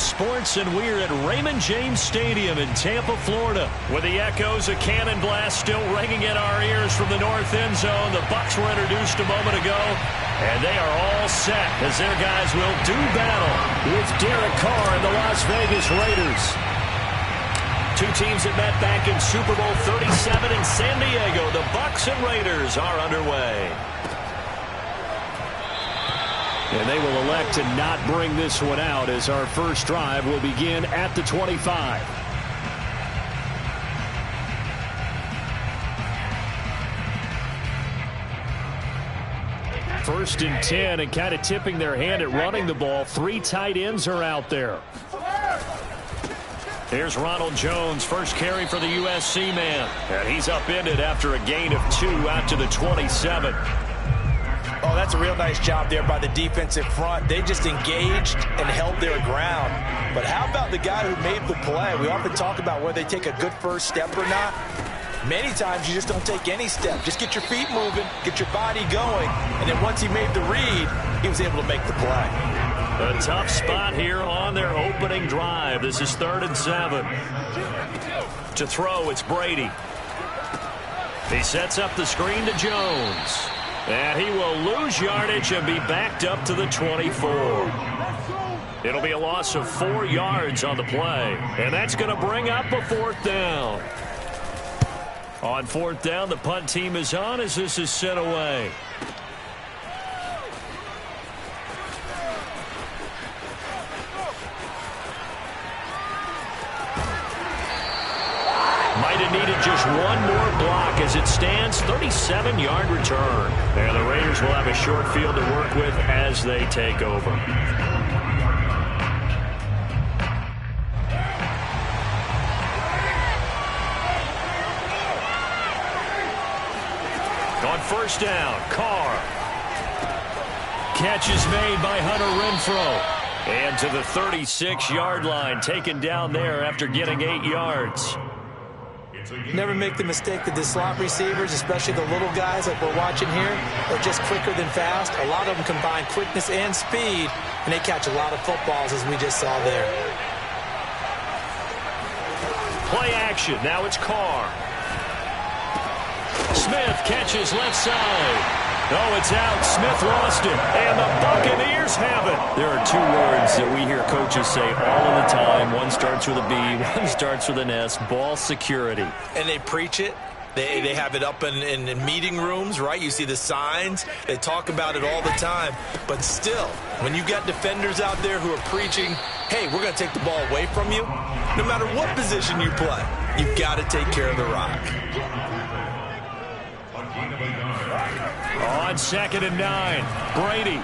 Sports, and we're at Raymond James Stadium in Tampa, Florida. With the echoes of cannon blast still ringing in our ears from the north end zone, the Bucs were introduced a moment ago, and they are all set as their guys will do battle with Derek Carr and the Las Vegas Raiders. Two teams that met back in Super Bowl 37 in San Diego. The Bucs and Raiders are underway. And they will elect to not bring this one out as our first drive will begin at the 25. First and 10, and kind of tipping their hand at running the ball. Three tight ends are out there. Here's Ronald Jones, first carry for the USC man. And he's upended after a gain of 2 out to the 27. Oh, that's a real nice job there by the defensive front. They just engaged and held their ground. But how about the guy who made the play? We often talk about whether they take a good first step or not. Many times you just don't take any step. Just get your feet moving, get your body going, and then once he made the read, he was able to make the play. A tough spot here on their opening drive. This is 3rd and 7. To throw, it's Brady. He sets up the screen to Jones. And he will lose yardage and be backed up to the 24. It'll be a loss of 4 yards on the play. And that's going to bring up a 4th down. On 4th down, the punt team is on as this is sent away. Might have needed just one more block as it stands. 37-yard return. And the Raiders will have a short field to work with as they take over. On 1st down, Carr. Catch is made by Hunter Renfrow. And to the 36-yard line, taken down there after getting 8 yards. Never make the mistake that the slot receivers, especially the little guys like we're watching here, are just quicker than fast. A lot of them combine quickness and speed, and they catch a lot of footballs, as we just saw there. Play action. Now it's Carr. Smith catches left side. Oh, it's out. Smith lost it. And the Buccaneers have it. There are 2 words that we hear coaches say all of the time. One starts with a B, one starts with an S. Ball security. And they preach it. They have it up in meeting rooms, right? You see the signs. They talk about it all the time. But still, when you got defenders out there who are preaching, hey, we're going to take the ball away from you, no matter what position you play, you've got to take care of the rock. On 2nd and 9, Brady.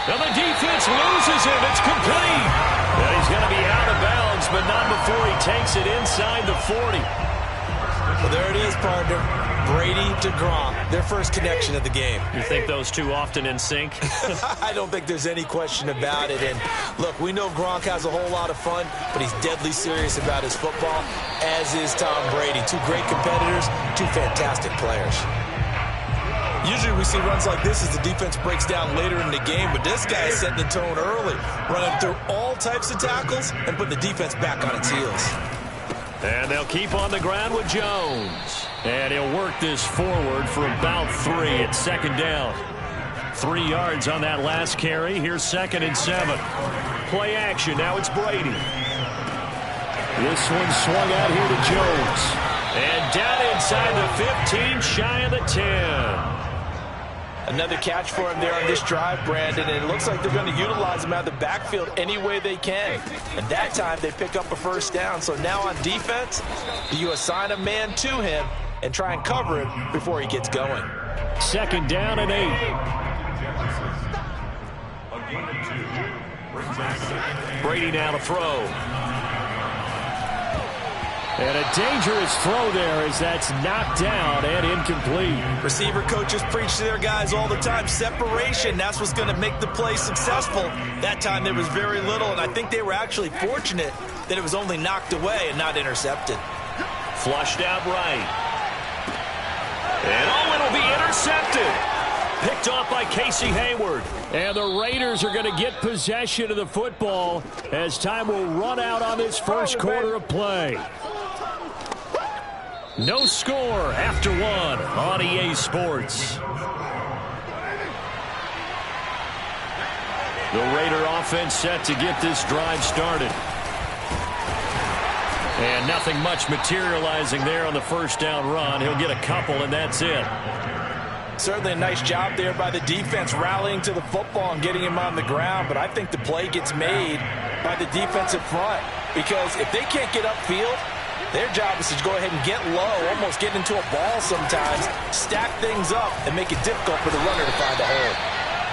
And the defense loses him. It's complete. And he's going to be out of bounds, but not before he takes it inside the 40. Well, there it is, partner. Brady to Gronk, their first connection of the game. You think those two often in sync? I don't think there's any question about it. And look, we know Gronk has a whole lot of fun, but he's deadly serious about his football, as is Tom Brady. 2 great competitors, 2 fantastic players. Usually we see runs like this as the defense breaks down later in the game, but this guy is setting the tone early, running through all types of tackles and putting the defense back on its heels. And they'll keep on the ground with Jones. And he'll work this forward for about 3 at 2nd down. 3 yards on that last carry. Here's 2nd and 7. Play action. Now it's Brady. This one swung out here to Jones. And down inside the 15, shy of the 10. Another catch for him there on this drive, Brandon, and it looks like they're going to utilize him out of the backfield any way they can. And that time they pick up a 1st down. So now on defense, you assign a man to him and try and cover him before he gets going. 2nd down and 8. Brady now to throw. And a dangerous throw there as that's knocked down and incomplete. Receiver coaches preach to their guys all the time. Separation, that's what's going to make the play successful. That time there was very little, and I think they were actually fortunate that it was only knocked away and not intercepted. Flushed out right. And oh, it'll be intercepted. Picked off by Casey Hayward. And the Raiders are going to get possession of the football as time will run out on this first quarter of play. No score after one on EA Sports. The Raider offense set to get this drive started. And nothing much materializing there on the first down run. He'll get a couple, and that's it. Certainly a nice job there by the defense rallying to the football and getting him on the ground. But I think the play gets made by the defensive front, because if they can't get upfield, their job is to go ahead and get low, almost get into a ball sometimes, stack things up, and make it difficult for the runner to find a hole.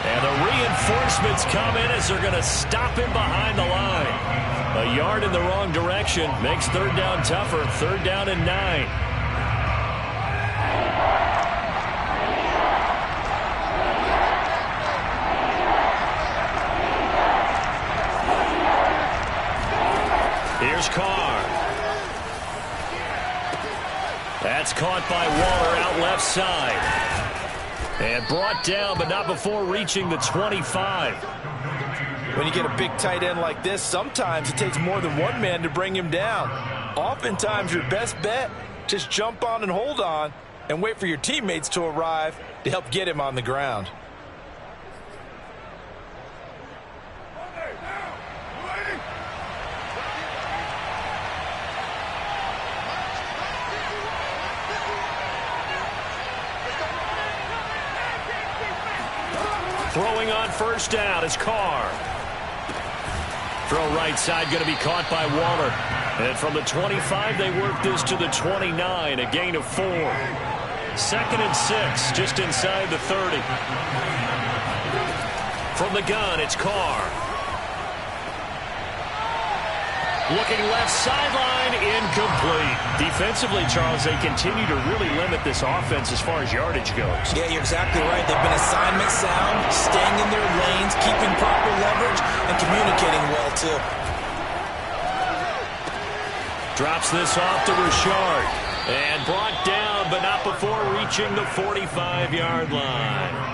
And the reinforcements come in as they're going to stop him behind the line. A yard in the wrong direction makes third down tougher. Third down and 9. Here's Carr. That's caught by Waller out left side. And brought down, but not before reaching the 25. When you get a big tight end like this, sometimes it takes more than one man to bring him down. Oftentimes, your best bet, just jump on and hold on and wait for your teammates to arrive to help get him on the ground. Throwing on first down is Carr. Throw right side going to be caught by Waller. And from the 25, they work this to the 29, a gain of 4. Second and 6, just inside the 30. From the gun, it's Carr. Looking left sideline, incomplete. Defensively, Charles, they continue to really limit this offense as far as yardage goes. Yeah, you're exactly right. They've been assignment sound, staying in their lanes, keeping proper leverage, and communicating well, too. Drops this off to Richard. And brought down, but not before reaching the 45-yard line.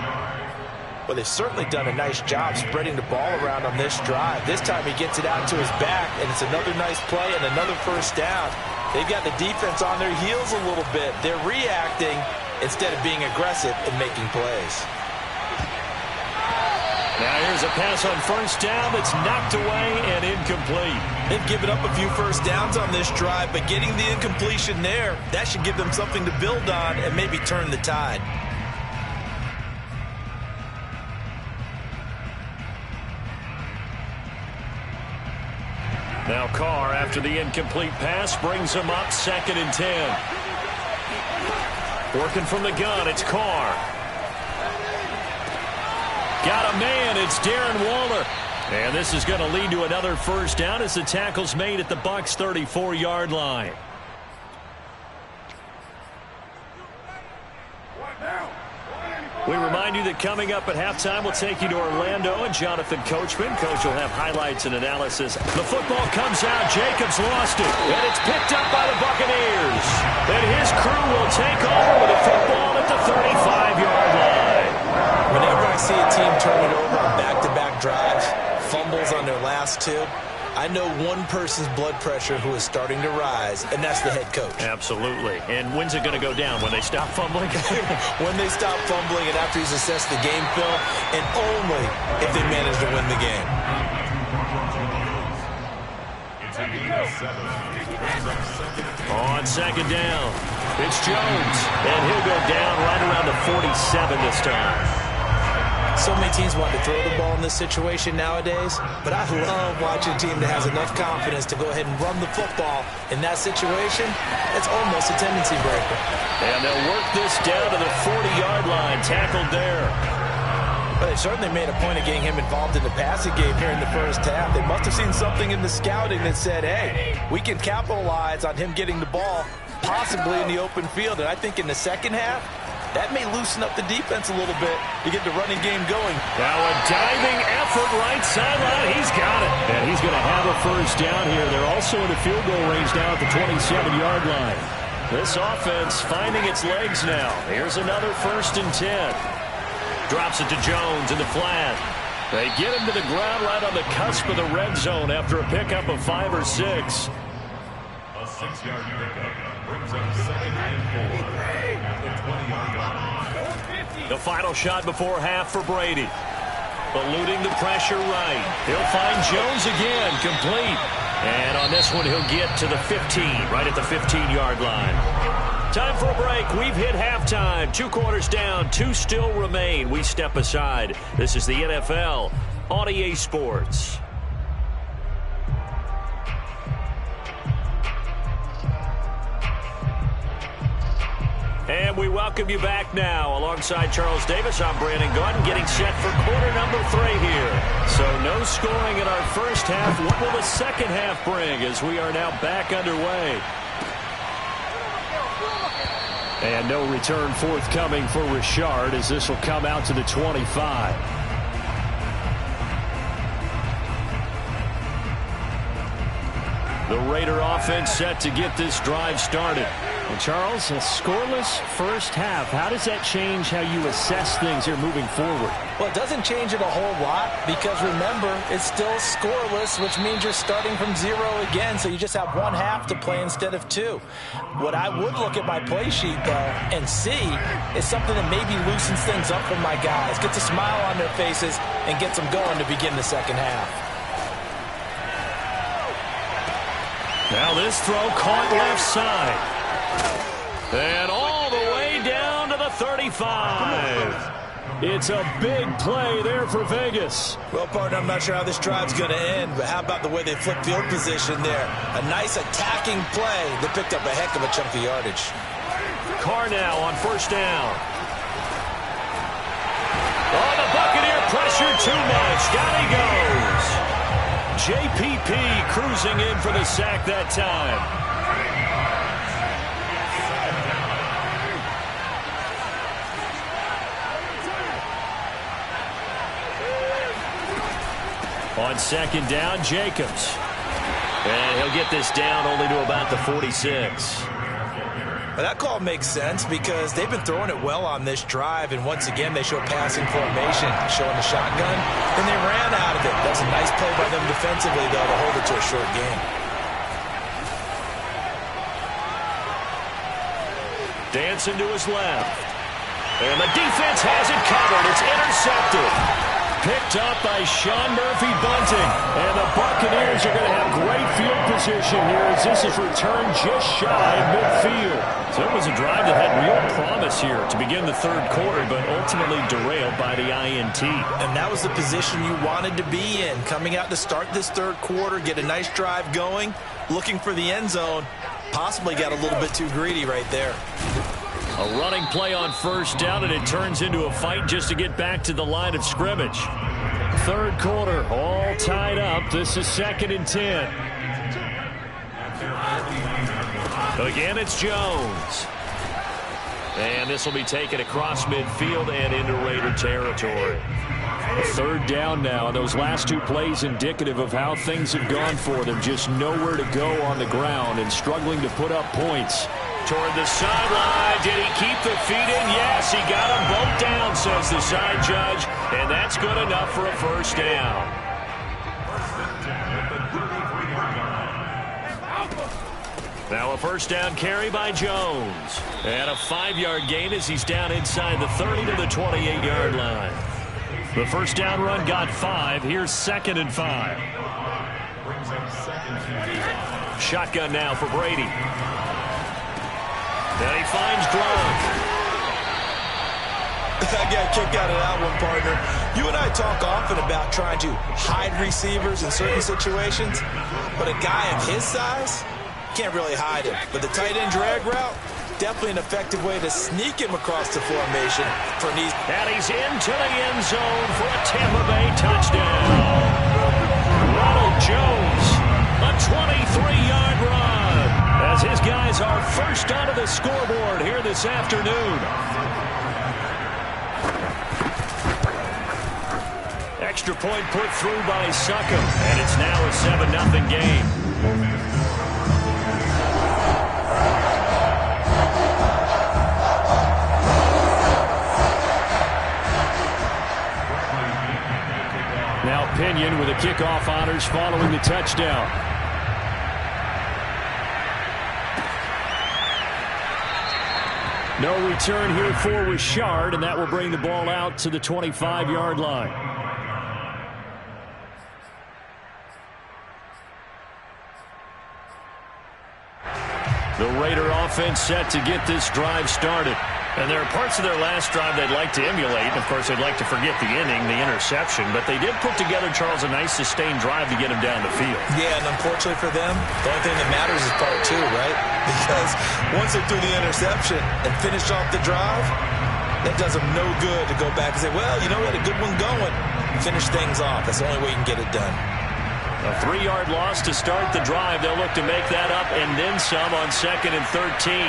Well, they've certainly done a nice job spreading the ball around on this drive. This time he gets it out to his back, and it's another nice play and another first down. They've got the defense on their heels a little bit. They're reacting instead of being aggressive and making plays. Now here's a pass on first down that's knocked away and incomplete. They've given up a few first downs on this drive, but getting the incompletion there, that should give them something to build on and maybe turn the tide. Now Carr, after the incomplete pass, brings him up 2nd and 10. Working from the gun, it's Carr. Got a man, it's Darren Waller. And this is going to lead to another first down as the tackle's made at the Bucs' 34-yard line. We remind you that coming up at halftime, we'll take you to Orlando and Jonathan Coachman. Coach will have highlights and analysis. The football comes out. Jacobs lost it. And it's picked up by the Buccaneers. And his crew will take over with the football at the 35-yard line. Whenever I see a team turn it over on back-to-back drives, fumbles on their last two, I know one person's blood pressure who is starting to rise, and that's the head coach. Absolutely. And when's it going to go down? When they stop fumbling? When they stop fumbling and after he's assessed the game film, and only if they manage to win the game. On second down, it's Jones. And he'll go down right around the 47 this time. So many teams want to throw the ball in this situation nowadays, but I love watching a team that has enough confidence to go ahead and run the football. In that situation, it's almost a tendency breaker. And they'll work this down to the 40-yard line, tackled there. But they certainly made a point of getting him involved in the passing game here in the first half. They must have seen something in the scouting that said, hey, we can capitalize on him getting the ball, possibly in the open field. And I think in the second half, that may loosen up the defense a little bit to get the running game going. Now a diving effort right sideline. He's got it. And he's going to have a first down here. They're also in the field goal range now at the 27-yard line. This offense finding its legs now. Here's another 1st and 10. Drops it to Jones in the flat. They get him to the ground right on the cusp of the red zone after a pickup of 5 or 6. A 6-yard pickup brings up 2nd and 4 at the 20-yard line. The final shot before half for Brady. Eluding the pressure right. He'll find Jones again, complete. And on this one, he'll get to the 15, right at the 15-yard line. Time for a break. We've hit halftime. 2 quarters down, 2 still remain. We step aside. This is the NFL on EA Sports. And we welcome you back now. Alongside Charles Davis, I'm Brandon Gaudin, getting set for quarter number 3 here. So no scoring in our first half. What will the second half bring as we are now back underway? And no return forthcoming for Richard as this will come out to the 25. The Raider offense set to get this drive started. And Charles, a scoreless first half. How does that change how you assess things here moving forward? Well, it doesn't change it a whole lot because, remember, it's still scoreless, which means you're starting from 0 again, so you just have 1 half to play instead of 2. What I would look at my play sheet, though, and see is something that maybe loosens things up for my guys, gets a smile on their faces, and gets them going to begin the second half. Now this throw caught left side. And all the way down to the 35. It's a big play there for Vegas. Well, partner, I'm not sure how this drive's going to end, but how about the way they flip field position there? A nice attacking play that picked up a heck of a chunk of yardage. Carr now on first down. Oh, the Buccaneer pressure too much. Down he goes. JPP cruising in for the sack that time. On second down, Jacobs. And he'll get this down only to about the 46. Well, that call makes sense because they've been throwing it well on this drive, and once again they show passing formation, showing the shotgun, and they ran out of it. That's a nice play by them defensively, though, to hold it to a short game. Dancing to his left. And the defense has it covered. It's intercepted. Picked up by Sean Murphy-Bunting. And the Buccaneers are going to have great field position here as this is returned just shy of midfield. So it was a drive that had real promise here to begin the third quarter, but ultimately derailed by the INT. And that was the position you wanted to be in. Coming out to start this third quarter, get a nice drive going, looking for the end zone. Possibly got a little bit too greedy right there. A running play on first down, and it turns into a fight just to get back to the line of scrimmage. Third quarter, all tied up. This is 2nd and 10. Again, it's Jones. And this will be taken across midfield and into Raider territory. Third down now, and those last 2 plays indicative of how things have gone for them. Just nowhere to go on the ground and struggling to put up points. Toward the sideline. Did he keep the feet in? Yes, he got them both down, says the side judge. And that's good enough for a first down. Now a first down carry by Jones. And a 5-yard gain as he's down inside the 30 to the 28-yard line. The first down run got 5. Here's 2nd and 5. Shotgun now for Brady. Then he finds Gronk. I got a kick out of that one, partner. You and I talk often about trying to hide receivers in certain situations, but a guy of his size can't really hide him. But the tight end drag route, definitely an effective way to sneak him across the formation for an easy. And he's into the end zone for a Tampa Bay touchdown. Ronald Jones, a 23-yard run, as his guys are first onto the scoreboard here this afternoon. Extra point put through by Succum, and it's now a 7-0 game. Now Pinion with the kickoff honors following the touchdown. No return here for Richard, and that will bring the ball out to the 25-yard line. The Raider offense set to get this drive started. And there are parts of their last drive they'd like to emulate. Of course, they'd like to forget the inning, the interception. But they did put together, Charles, a nice sustained drive to get him down the field. Yeah, and unfortunately for them, the only thing that matters is part two, right? Because once they threw the interception and finished off the drive, that does them no good to go back and say, well, you know, we had a good one going. Finish things off. That's the only way you can get it done. A 3-yard loss to start the drive. They'll look to make that up and then some on 2nd and 13.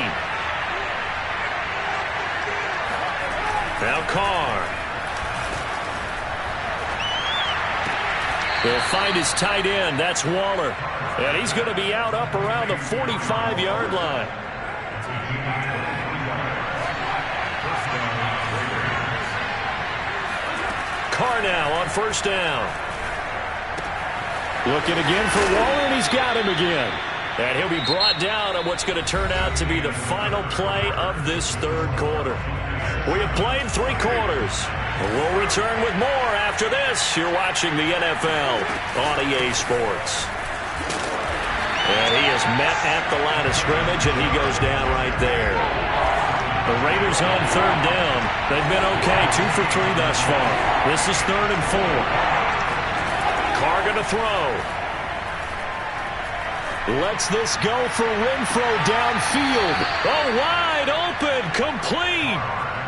Now Carr. They'll find his tight end. That's Waller. And he's going to be out up around the 45-yard line. Carr now on 1st down. Looking again for Waller, and he's got him again. And he'll be brought down on what's going to turn out to be the final play of this 3rd quarter. We have played 3 quarters. We'll return with more after this. You're watching the NFL on EA Sports. And he is met at the line of scrimmage, and he goes down right there. The Raiders on 3rd down. They've been okay, 2 for 3 thus far. This is 3rd and 4. Carr going to throw. Lets this go for Renfro downfield. Oh, wide open, complete.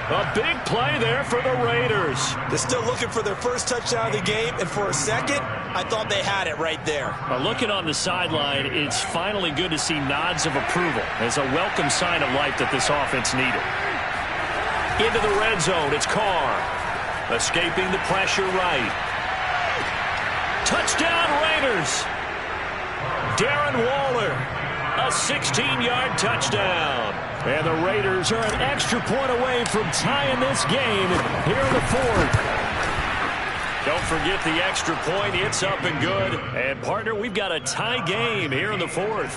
A big play there for the Raiders. They're still looking for their first touchdown of the game, and for a second, I thought they had it right there. Looking on the sideline, it's finally good to see nods of approval as a welcome sign of life that this offense needed. Into the red zone, it's Carr. Escaping the pressure right. Touchdown Raiders. Darren Waller, a 16-yard touchdown. And the Raiders are an extra point away from tying this game here in the 4th. Don't forget the extra point. It's up and good. And, partner, we've got a tie game here in the 4th.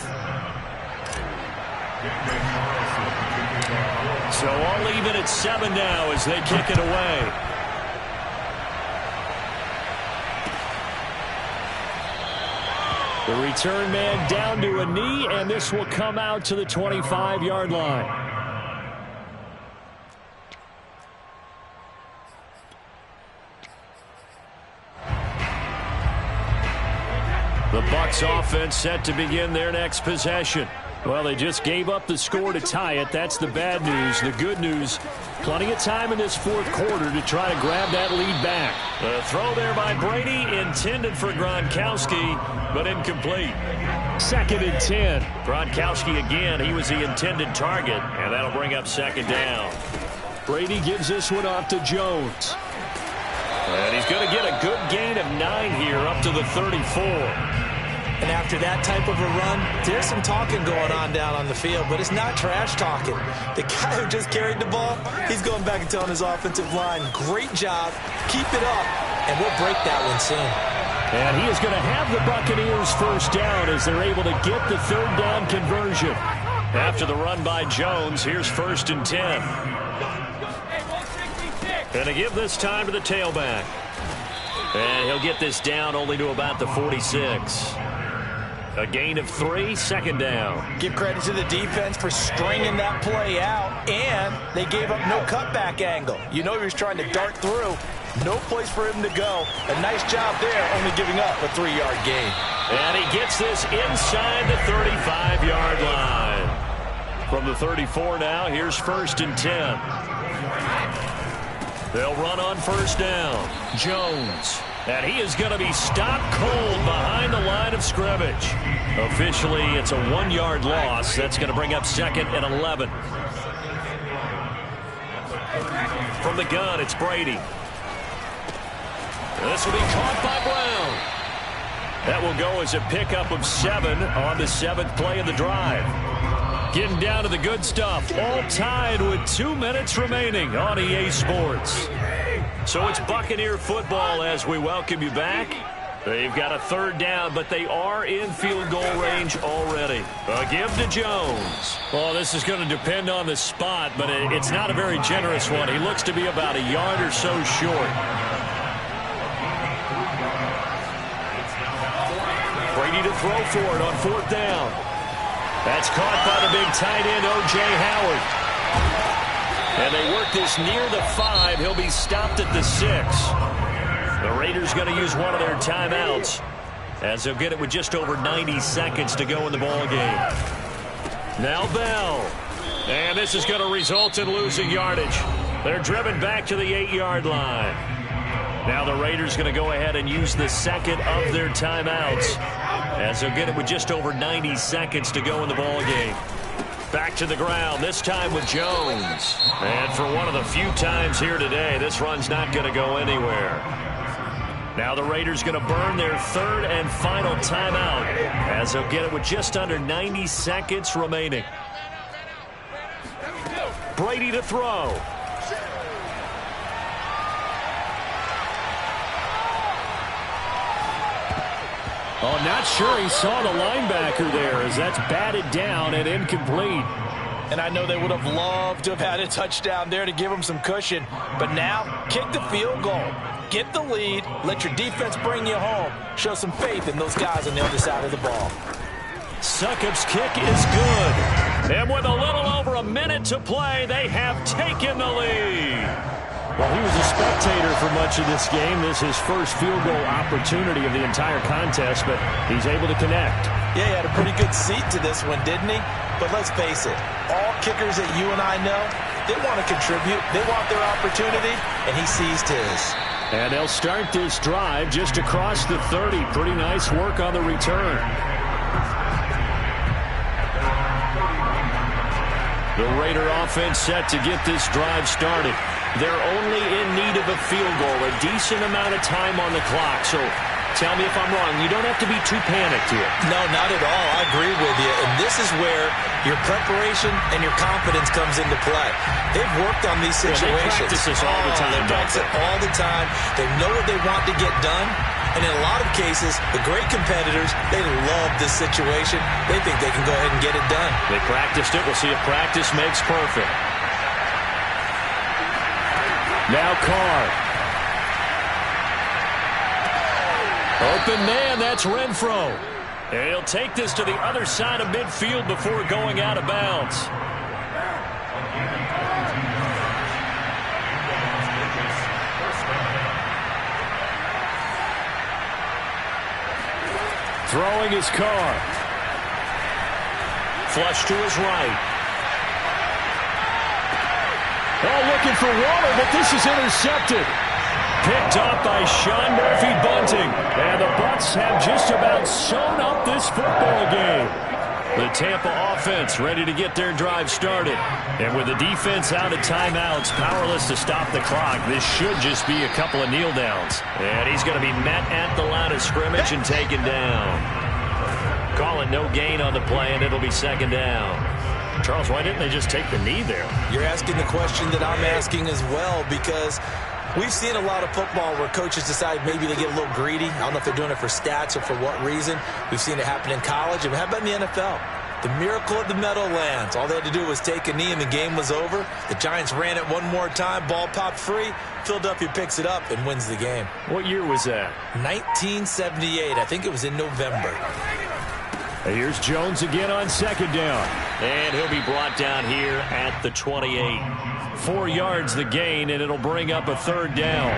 So all even at 7 now as they kick it away. The return man down to a knee, and this will come out to the 25-yard line. The Bucs offense set to begin their next possession. Well, they just gave up the score to tie it. That's the bad news. The good news, plenty of time in this 4th quarter to try to grab that lead back. The throw there by Brady, intended for Gronkowski, but incomplete. 2nd and 10. Gronkowski again, he was the intended target, and that'll bring up 2nd down. Brady gives this one off to Jones. And he's going to get a good gain of 9 here up to the 34. And after that type of a run, there's some talking going on down on the field, but it's not trash talking. The guy who just carried the ball, he's going back and telling his offensive line, great job, keep it up, and we'll break that one soon. And he is going to have the Buccaneers 1st down as they're able to get the 3rd down conversion. After the run by Jones, here's 1st and 10. And to give this time to the tailback. And he'll get this down only to about the 46. A gain of 3, 2nd down. Give credit to the defense for stringing that play out, and they gave up no cutback angle. You know he was trying to dart through. No place for him to go. A nice job there, only giving up a 3-yard gain. And he gets this inside the 35-yard line. From the 34 now, here's 1st and 10. They'll run on 1st down. Jones. And he is going to be stopped cold behind the line of scrimmage. Officially, it's a 1-yard loss. That's going to bring up 2nd and 11. From the gun, it's Brady. This will be caught by Brown. That will go as a pickup of 7 on the 7th play of the drive. Getting down to the good stuff. All tied with 2 minutes remaining on EA Sports. So it's Buccaneer football as we welcome you back. They've got a third down, but they are in field goal range already. A give to Jones. Well, this is going to depend on the spot, but it's not a very generous one. He looks to be about a yard or so short. Brady to throw for it on fourth down. That's caught by the big tight end, O.J. Howard. And they work this near the 5. He'll be stopped at the 6. The Raiders going to use one of their timeouts as they'll get it with just over 90 seconds to go in the ball game. Now Bell. And this is going to result in losing yardage. They're driven back to the 8-yard line. Now the Raiders going to go ahead and use the second of their timeouts as they'll get it with just over 90 seconds to go in the ball game. Back to the ground, this time with Jones. And for one of the few times here today, this run's not going to go anywhere. Now the Raiders going to burn their third and final timeout as they'll get it with just under 90 seconds remaining. Brady to throw. Oh, not sure he saw the linebacker there as that's batted down and incomplete. And I know they would have loved to have had a touchdown there to give them some cushion. But now, kick the field goal. Get the lead. Let your defense bring you home. Show some faith in those guys on the other side of the ball. Succop's kick is good. And with a little over a minute to play, they have taken the lead. Well, he was a spectator for much of this game. This is his first field goal opportunity of the entire contest, but he's able to connect. Yeah, he had a pretty good seat to this one, didn't he? But let's face it, all kickers that you and I know, they want to contribute. They want their opportunity, and he seized his. And they'll start this drive just across the 30. Pretty nice work on the return. The Raider offense set to get this drive started. They're only in need of a field goal, a decent amount of time on the clock. So tell me if I'm wrong. You don't have to be too panicked here. No, not at all. I agree with you. And this is where your preparation and your confidence comes into play. They've worked on these situations. They practice this all the time. They practice it all the time. They know what they want to get done. And in a lot of cases, the great competitors, they love this situation. They think they can go ahead and get it done. They practiced it. We'll see if practice makes perfect. Now Carr. Open man, that's Renfro. And he'll take this to the other side of midfield before going out of bounds. Throwing his Carr. Flush to his right. Oh, looking for water, but this is intercepted. Picked up by Sean Murphy-Bunting. And the Bucs have just about sewn up this football game. The Tampa offense ready to get their drive started. And with the defense out of timeouts, powerless to stop the clock, this should just be a couple of kneel downs. And he's going to be met at the line of scrimmage and taken down. Call it no gain on the play, and it'll be second down. Charles, why didn't they just take the knee there? You're asking the question that I'm asking as well, because we've seen a lot of football where coaches decide maybe they get a little greedy. I don't know if they're doing it for stats or for what reason. We've seen it happen in college. And how about in the NFL? The miracle at the Meadowlands. All they had to do was take a knee and the game was over. The Giants ran it one more time. Ball popped free. Philadelphia picks it up and wins the game. What year was that? 1978. I think it was in November. Here's Jones again on second down. And he'll be brought down here at the 28. 4 yards the gain, and it'll bring up a third down.